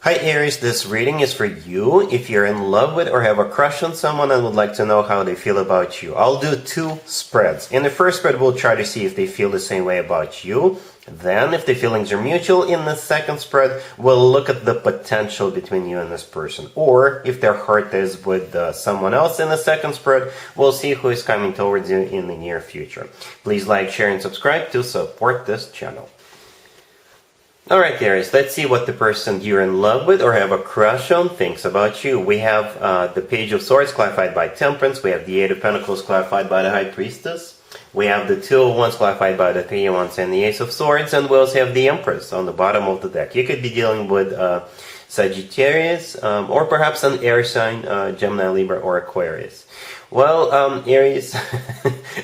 Hi Aries, this reading is for you if you're in love with or have a crush on someone and would like to know how they feel about you. I'll do two spreads. In the first spread, we'll try to see if they feel the same way about you. Then, if the feelings are mutual, in the second spread, we'll look at the potential between you and this person. Or, if their heart is with someone else in the second spread, we'll see who is coming towards you in the near future. Please like, share, and subscribe to support this channel. Alright Aries, let's see what the person you're in love with or have a crush on thinks about you. We have the Page of Swords clarified by Temperance. We have the Eight of Pentacles clarified by the High Priestess. We have the Two of Wands clarified by the Three of Wands and the Ace of Swords. And we also have the Empress on the bottom of the deck. You could be dealing with Sagittarius or perhaps an air sign, Gemini, Libra, or Aquarius. Well, Aries,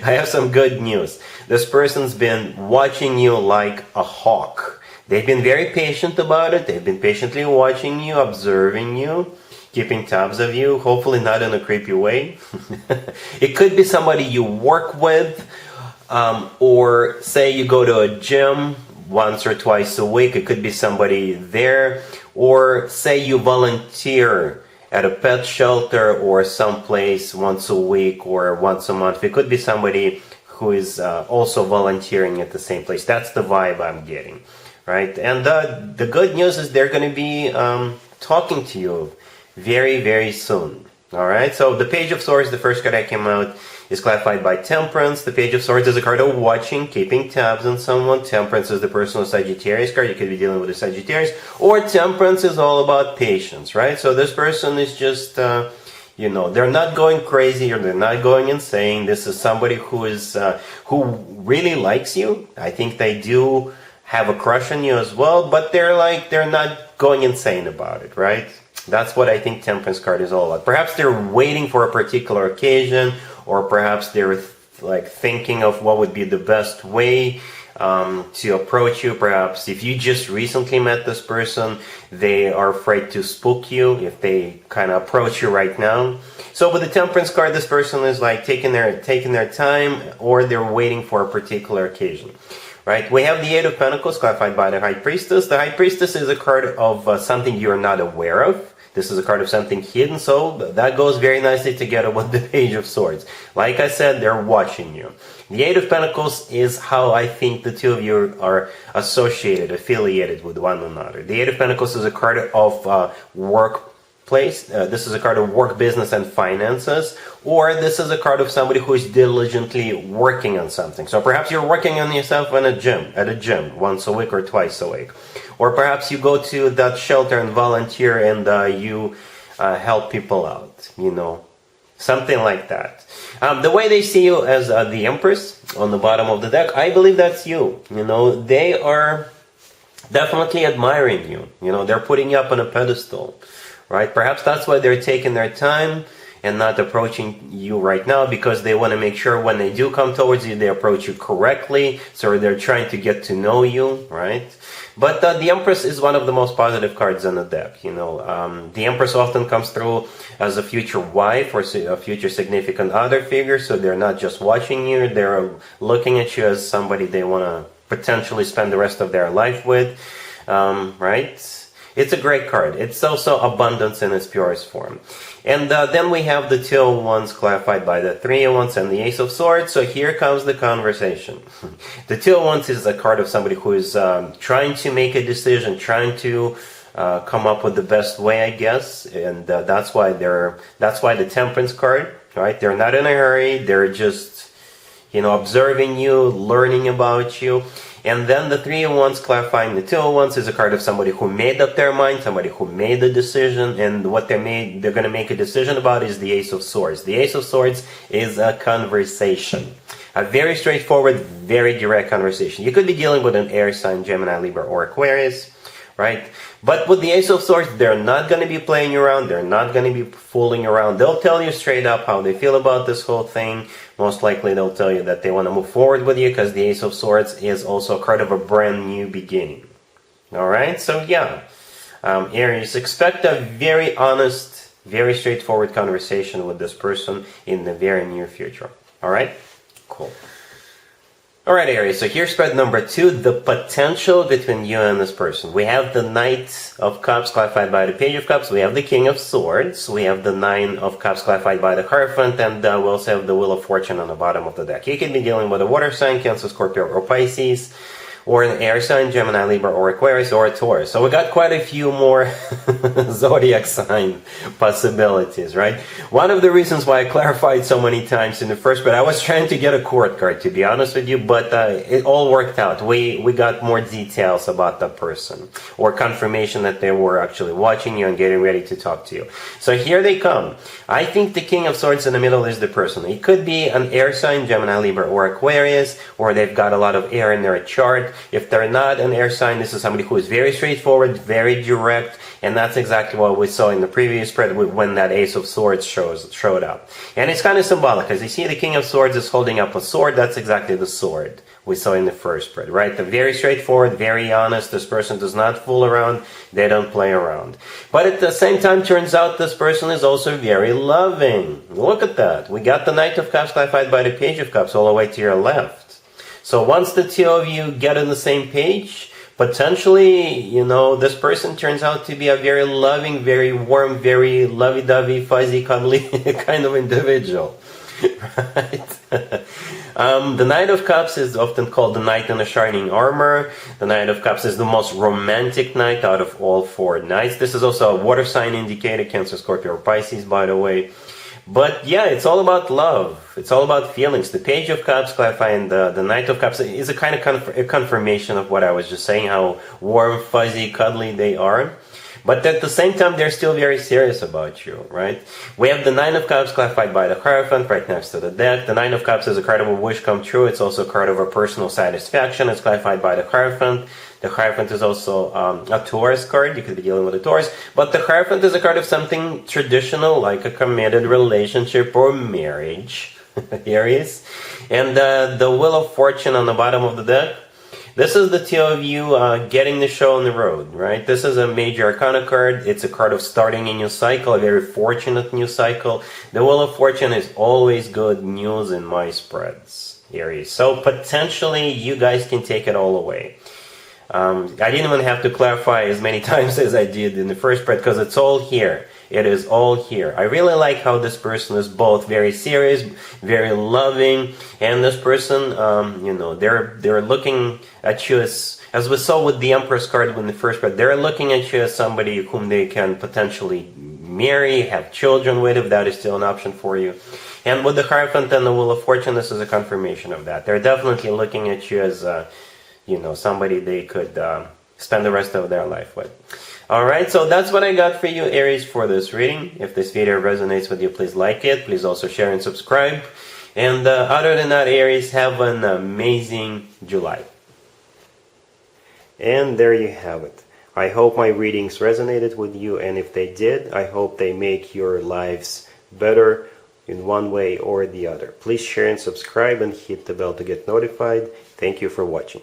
I have some good news. This person's been watching you like a hawk. They've been very patient about it. They've been patiently watching you, observing you, keeping tabs of you, hopefully not in a creepy way. It could be somebody you work with, or say you go to a gym once or twice a week. It could be somebody there, or say you volunteer at a pet shelter or someplace once a week or once a month. It could be somebody who is also volunteering at the same place. That's the vibe I'm getting. Right, and the good news is they're going to be talking to you very, very soon. All right, so the Page of Swords, the first card that came out, is clarified by Temperance. The Page of Swords is a card of watching, keeping tabs on someone. Temperance is the personal Sagittarius card. You could be dealing with a Sagittarius. Or Temperance is all about patience, right? So this person is just, they're not going crazy or they're not going insane. This is somebody who is who really likes you. I think they do have a crush on you as well, but they're not going insane about it, right? That's what I think Temperance card is all about. Perhaps they're waiting for a particular occasion, or perhaps they're thinking of what would be the best way to approach you. Perhaps if you just recently met this person, they are afraid to spook you if they kind of approach you right now. So with the Temperance card, this person is like taking their time, or they're waiting for a particular occasion. Right, we have the Eight of Pentacles clarified by the High Priestess. The High Priestess is a card of something you're not aware of. This is a card of something hidden, so that goes very nicely together with the Page of Swords. Like I said, they're watching you. The Eight of Pentacles is how I think the two of you are affiliated with one another. The Eight of Pentacles is a card of workplace. This is a card of work, business, and finances. Or this is a card of somebody who is diligently working on something. So perhaps you're working on yourself at a gym once a week or twice a week. Or perhaps you go to that shelter and volunteer and you help people out, something like that. The way they see you as the Empress on the bottom of the deck, I believe that's you. They are definitely admiring you. They're putting you up on a pedestal, right? Perhaps that's why they're taking their time and not approaching you right now, because they want to make sure when they do come towards you, they approach you correctly. So they're trying to get to know you, right? But the Empress is one of the most positive cards on the deck. The Empress often comes through as a future wife or a future significant other figure. So they're not just watching you, they're looking at you as somebody they want to potentially spend the rest of their life with, right? It's a great card. It's also abundance in its purest form. And then we have the Two of Wands clarified by the Three of Wands and the Ace of Swords. So here comes the conversation. The Two of Wands is a card of somebody who is trying to make a decision, trying to come up with the best way, I guess. And that's why the Temperance card, right? They're not in a hurry. They're just, observing you, learning about you. And then the Three of Wands clarifying the Two of Wands is a card of somebody who made up their mind, somebody who made the decision, and what they're going to make a decision about is the Ace of Swords. The Ace of Swords is a conversation. A very straightforward, very direct conversation. You could be dealing with an air sign, Gemini, Libra, or Aquarius, right? But with the Ace of Swords, they're not going to be playing around. They're not going to be fooling around. They'll tell you straight up how they feel about this whole thing. Most likely they'll tell you that they want to move forward with you, because the Ace of Swords is also a card of a brand new beginning. Alright, so yeah. Aries, expect a very honest, very straightforward conversation with this person in the very near future. Alright? Cool. Alright, Aries, so here's spread number 2, the potential between you and this person. We have the Knight of Cups clarified by the Page of Cups, we have the King of Swords, we have the Nine of Cups clarified by the Hierophant, and we also have the Wheel of Fortune on the bottom of the deck. You could be dealing with a water sign, Cancer, Scorpio, or Pisces, or an air sign, Gemini, Libra, or Aquarius, or a Taurus. So we got quite a few more zodiac sign possibilities, right? One of the reasons why I clarified so many times in the first bit, I was trying to get a court card, to be honest with you, but it all worked out. We got more details about the person, or confirmation that they were actually watching you and getting ready to talk to you. So here they come. I think the King of Swords in the middle is the person. It could be an air sign, Gemini, Libra, or Aquarius, or they've got a lot of air in their chart. If they're not an air sign, this is somebody who is very straightforward, very direct, and that's exactly what we saw in the previous spread when that Ace of Swords showed up. And it's kind of symbolic, as you see the King of Swords is holding up a sword. That's exactly the sword we saw in the first spread, right? They're very straightforward, very honest. This person does not fool around. They don't play around. But at the same time, turns out this person is also very loving. Look at that. We got the Knight of Cups clarified by the Page of Cups all the way to your left. So once the two of you get on the same page, potentially, you know, this person turns out to be a very loving, very warm, very lovey-dovey, fuzzy, cuddly kind of individual, right? The Knight of Cups is often called the Knight in the Shining Armor. The Knight of Cups is the most romantic knight out of all 4 knights. This is also a water sign indicator, Cancer, Scorpio, or Pisces, by the way. But yeah, it's all about love. It's all about feelings. The Page of Cups clarifying the Knight of Cups is a kind of a confirmation of what I was just saying, how warm, fuzzy, cuddly they are. But at the same time, they're still very serious about you, right? We have the Nine of Cups clarified by the Hierophant right next to the deck. The Nine of Cups is a card of a wish come true. It's also a card of a personal satisfaction. It's clarified by the Hierophant. The Hierophant is also a Taurus card. You could be dealing with a Taurus. But the Hierophant is a card of something traditional, like a committed relationship or marriage. Aries. And the Wheel of Fortune on the bottom of the deck. This is the two of you getting the show on the road, right? This is a major arcana card. It's a card of starting a new cycle, a very fortunate new cycle. The Wheel of Fortune is always good news in my spreads, Aries. So potentially you guys can take it all away. I didn't even have to clarify as many times as I did in the first spread because it's all here. It is all here. I really like how this person is both very serious, very loving, and this person, you know, they're looking at you as we saw with the Empress card in the first spread, they're looking at you as somebody whom they can potentially marry, have children with, if that is still an option for you. And with the Hierophant and the Wheel of Fortune, this is a confirmation of that. They're definitely looking at you as, you know, somebody they could spend the rest of their life with. Alright, so that's what I got for you, Aries, for this reading. If this video resonates with you, please like it. Please also share and subscribe. And other than that, Aries, have an amazing July. And there you have it. I hope my readings resonated with you, and if they did, I hope they make your lives better in one way or the other. Please share and subscribe and hit the bell to get notified. Thank you for watching.